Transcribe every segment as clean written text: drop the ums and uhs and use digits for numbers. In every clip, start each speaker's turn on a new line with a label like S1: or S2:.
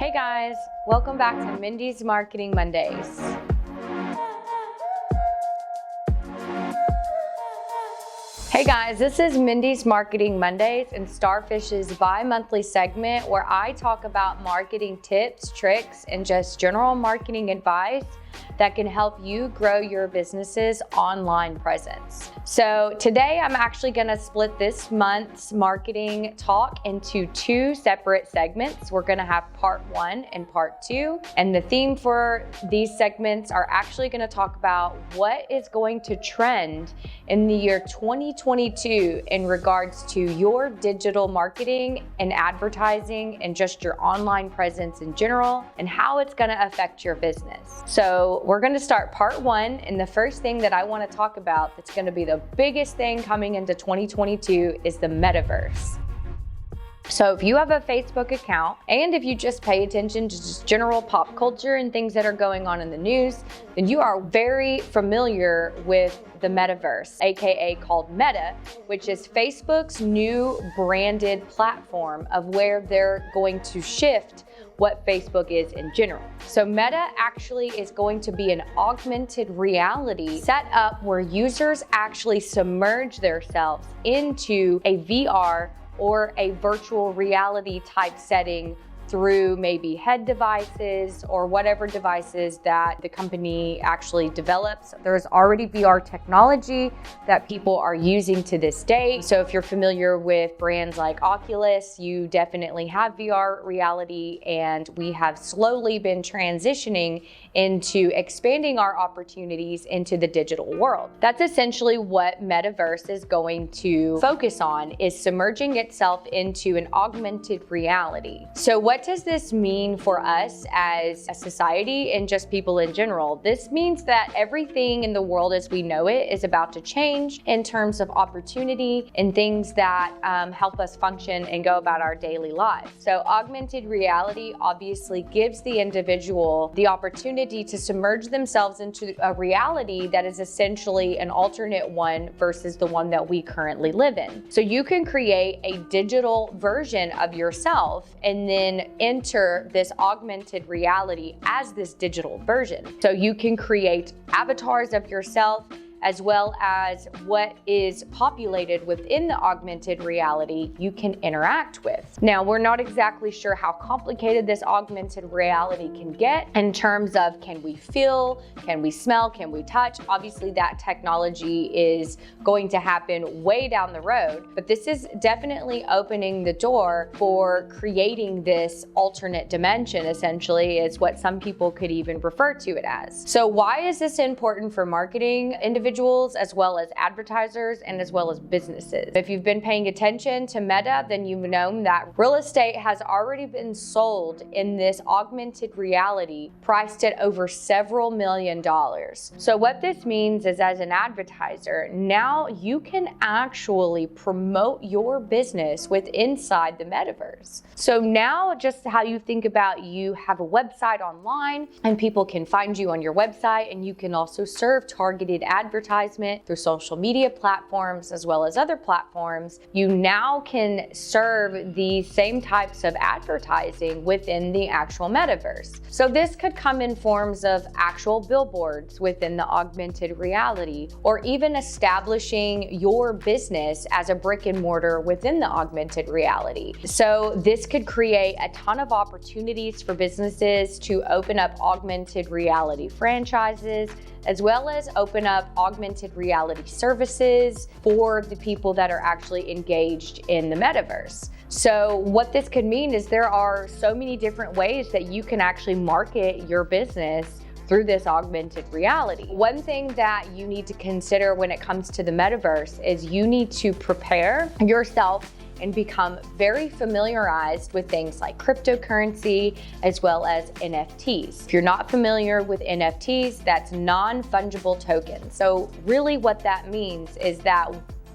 S1: Hey guys, welcome back to Mindy's Marketing Mondays. Hey guys, this is Mindy's Marketing Mondays and Starfish's bi-monthly segment where I talk about marketing tips, tricks, and just general marketing advice that can help you grow your business's online presence. So today I'm actually gonna split this month's marketing talk into two separate segments. We're gonna have part one and part two. And the theme for these segments are actually gonna talk about what is going to trend in the year 2022 in regards to your digital marketing and advertising and just your online presence in general and how it's gonna affect your business. So we're gonna start part one, and the first thing that I wanna talk about that's gonna be the biggest thing coming into 2022 is the Metaverse. So if you have a Facebook account, and if you just pay attention to just general pop culture and things that are going on in the news, then you are very familiar with the Metaverse, AKA called Meta, which is Facebook's new branded platform of where they're going to shift what Facebook is in general. So Meta actually is going to be an augmented reality set up where users actually submerge themselves into a VR or a virtual reality type setting through maybe head devices or whatever devices that the company actually develops. There's already VR technology that people are using to this day. So if you're familiar with brands like Oculus, you definitely have VR reality, and we have slowly been transitioning into expanding our opportunities into the digital world. That's essentially what Metaverse is going to focus on, is submerging itself into an augmented reality. So what does this mean for us as a society and just people in general? This means that everything in the world as we know it is about to change in terms of opportunity and things that help us function and go about our daily lives. So augmented reality obviously gives the individual the opportunity to submerge themselves into a reality that is essentially an alternate one versus the one that we currently live in. So you can create a digital version of yourself and then enter this augmented reality as this digital version. So you can create avatars of yourself as well as what is populated within the augmented reality you can interact with. Now, we're not exactly sure how complicated this augmented reality can get in terms of can we feel, can we smell, can we touch? Obviously, that technology is going to happen way down the road, but this is definitely opening the door for creating this alternate dimension, essentially, is what some people could even refer to it as. So why is this important for marketing individuals as well as advertisers and as well as businesses? If you've been paying attention to Meta, then you've known that real estate has already been sold in this augmented reality priced at over several $millions. So what this means is, as an advertiser, now you can actually promote your business with inside the Metaverse. So now just how you think about, you have a website online and people can find you on your website, and you can also serve targeted advertisement through social media platforms as well as other platforms. You now can serve these same types of advertising within the actual Metaverse. So this could come in forms of actual billboards within the augmented reality, or even establishing your business as a brick and mortar within the augmented reality. So this could create a ton of opportunities for businesses to open up augmented reality franchises, as well as open up augmented reality services for the people that are actually engaged in the Metaverse. So what this could mean is there are so many different ways that you can actually market your business through this augmented reality. One thing that you need to consider when it comes to the Metaverse is you need to prepare yourself and become very familiarized with things like cryptocurrency as well as NFTs. If you're not familiar with NFTs, that's non-fungible tokens. So really what that means is that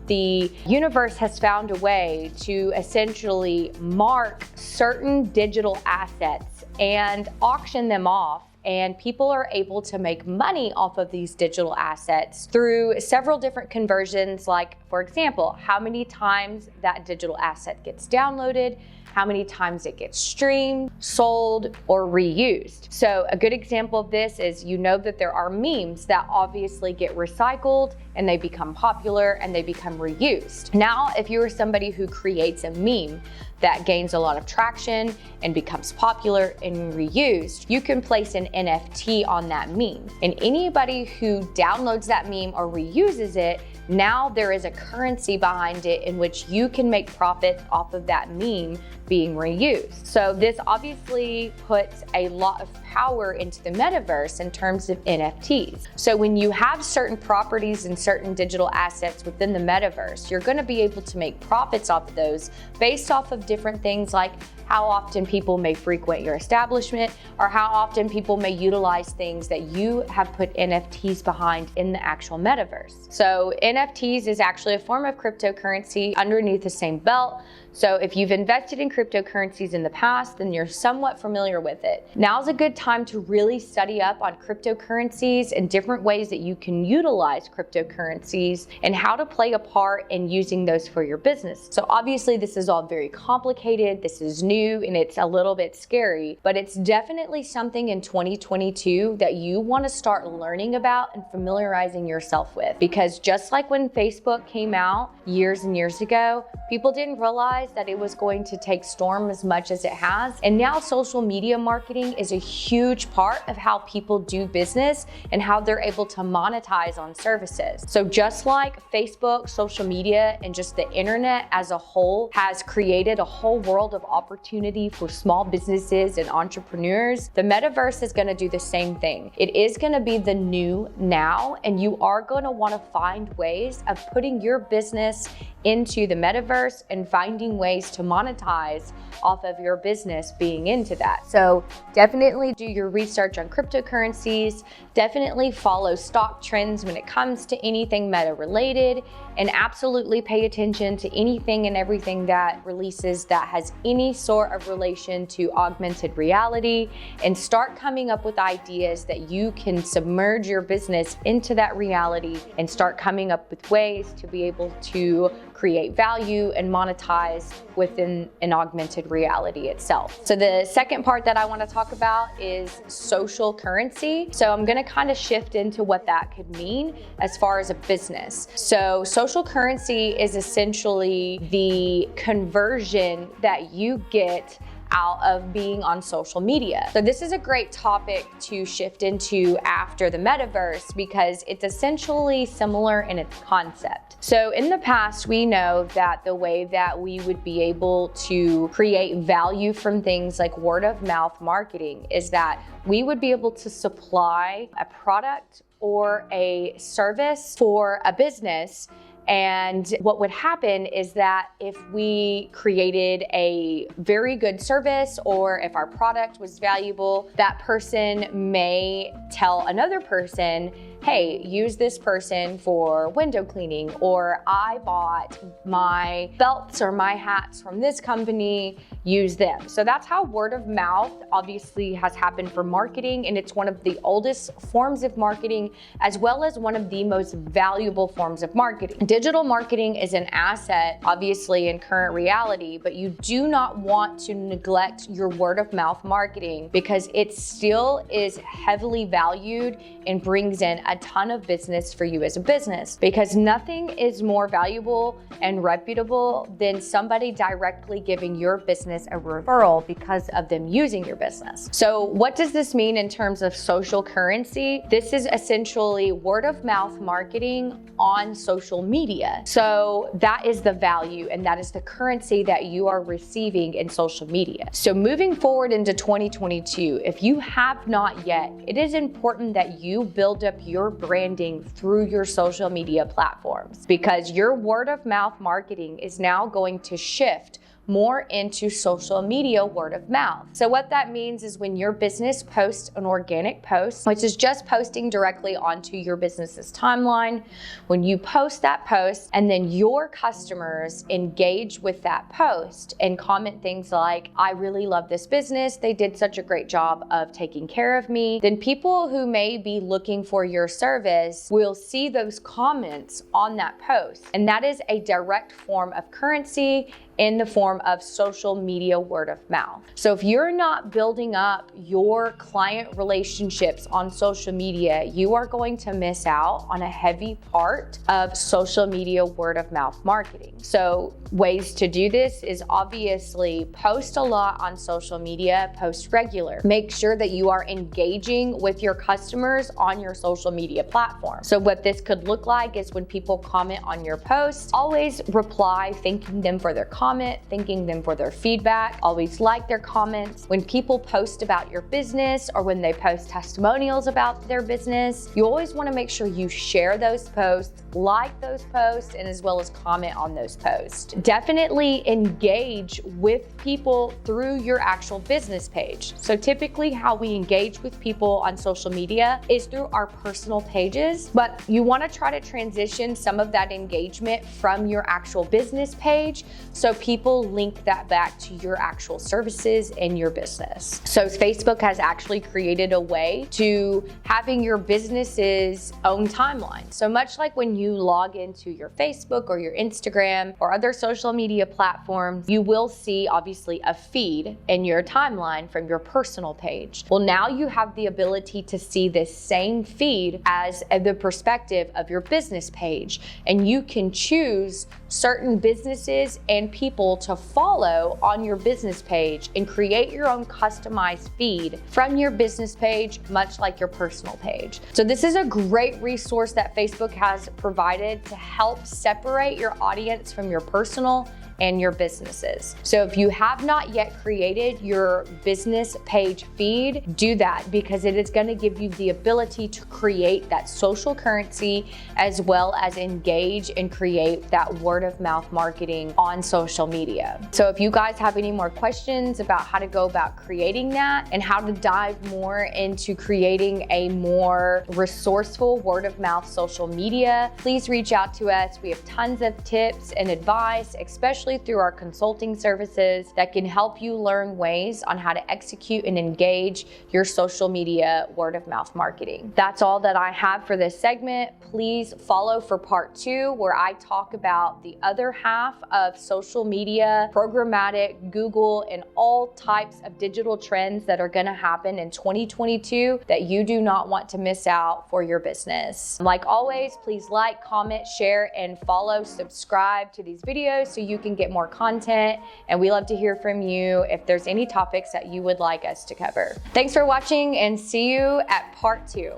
S1: the universe has found a way to essentially mark certain digital assets and auction them off, and people are able to make money off of these digital assets through several different conversions, like, for example, how many times that digital asset gets downloaded, how many times it gets streamed, sold, or reused. So a good example of this is, you know that there are memes that obviously get recycled and they become popular and they become reused. Now, if you are somebody who creates a meme that gains a lot of traction and becomes popular and reused, you can place an NFT on that meme. And anybody who downloads that meme or reuses it, now there is a currency behind it in which you can make profits off of that meme being reused. So this obviously puts a lot of power into the metaverse in terms of NFTs. So when you have certain properties and certain digital assets within the metaverse, you're going to be able to make profits off of those based off of different things like how often people may frequent your establishment, or how often people may utilize things that you have put NFTs behind in the actual metaverse. So NFTs is actually a form of cryptocurrency underneath the same belt. So if you've invested in cryptocurrencies in the past, then you're somewhat familiar with it. Now's a good time to really study up on cryptocurrencies and different ways that you can utilize cryptocurrencies and how to play a part in using those for your business. So obviously this is all very complicated, this is new, and it's a little bit scary, but it's definitely something in 2022 that you want to start learning about and familiarizing yourself with. Because just like when Facebook came out years and years ago, people didn't realize that it was going to take storm as much as it has. And now social media marketing is a huge part of how people do business and how they're able to monetize on services. So just like Facebook, social media, and just the internet as a whole has created a whole world of opportunity for small businesses and entrepreneurs, the metaverse is going to do the same thing. It is going to be the new now, and you are going to want to find ways of putting your business into the metaverse and finding ways to monetize off of your business being into that. So definitely do your research on cryptocurrencies, definitely follow stock trends when it comes to anything meta related, and absolutely pay attention to anything and everything that releases that has any sort of relation to augmented reality, and start coming up with ideas that you can submerge your business into that reality and start coming up with ways to be able to create value and monetize within an augmented reality itself. So the second part that I want to talk about is social currency. So I'm going to kind of shift into what that could mean as far as a business. So social currency is essentially the conversion that you get out of being on social media. So this is a great topic to shift into after the metaverse because it's essentially similar in its concept. So in the past, we know that the way that we would be able to create value from things like word of mouth marketing is that we would be able to supply a product or a service for a business. And what would happen is that if we created a very good service or if our product was valuable, that person may tell another person, hey, use this person for window cleaning, or I bought my belts or my hats from this company, use them. So that's how word of mouth obviously has happened for marketing, and it's one of the oldest forms of marketing as well as one of the most valuable forms of marketing. Digital marketing is an asset, obviously, in current reality, but you do not want to neglect your word of mouth marketing because it still is heavily valued and brings in a ton of business for you as a business, because nothing is more valuable and reputable than somebody directly giving your business a referral because of them using your business. So what does this mean in terms of social currency? This is essentially word of mouth marketing on social media. So that is the value and that is the currency that you are receiving in social media. So moving forward into 2022, if you have not yet, it is important that you build up your branding through your social media platforms, because your word of mouth marketing is now going to shift more into social media word of mouth. So what that means is when your business posts an organic post, which is just posting directly onto your business's timeline, when you post that post and then your customers engage with that post and comment things like, I really love this business, they did such a great job of taking care of me, then people who may be looking for your service will see those comments on that post. And that is a direct form of currency in the form of social media word of mouth. So if you're not building up your client relationships on social media, you are going to miss out on a heavy part of social media word of mouth marketing. So ways to do this is obviously post a lot on social media, post regular. Make sure that you are engaging with your customers on your social media platform. So what this could look like is when people comment on your post, always reply, thanking them for their comment, thanking them for their feedback, always like their comments. When people post about your business or when they post testimonials about their business, you always want to make sure you share those posts, like those posts, and as well as comment on those posts. Definitely engage with people through your actual business page. So typically how we engage with people on social media is through our personal pages, but you want to try to transition some of that engagement from your actual business page so people link that back to your actual services and your business. So Facebook has actually created a way to having your business's own timeline. So much like when you log into your Facebook or your Instagram or other social media platforms, you will see obviously a feed in your timeline from your personal page. Well, now you have the ability to see this same feed as the perspective of your business page, and you can choose certain businesses and people to follow on your business page and create your own customized feed from your business page, much like your personal page. So this is a great resource that Facebook has provided to help separate your audience from your personal and your businesses. So if you have not yet created your business page feed, do that, because it is going to give you the ability to create that social currency as well as engage and create that word of mouth marketing on social media. So if you guys have any more questions about how to go about creating that and how to dive more into creating a more resourceful word of mouth social media, please reach out to us. We have tons of tips and advice, especially through our consulting services that can help you learn ways on how to execute and engage your social media word of mouth marketing. That's all that I have for this segment. Please follow for part 2, where I talk about the other half of social media, programmatic, Google, and all types of digital trends that are going to happen in 2022 that you do not want to miss out for your business. Like always, please like, comment, share, and follow, subscribe to these videos so you can get more content, and we love to hear from you if there's any topics that you would like us to cover. Thanks for watching, and see you at part 2.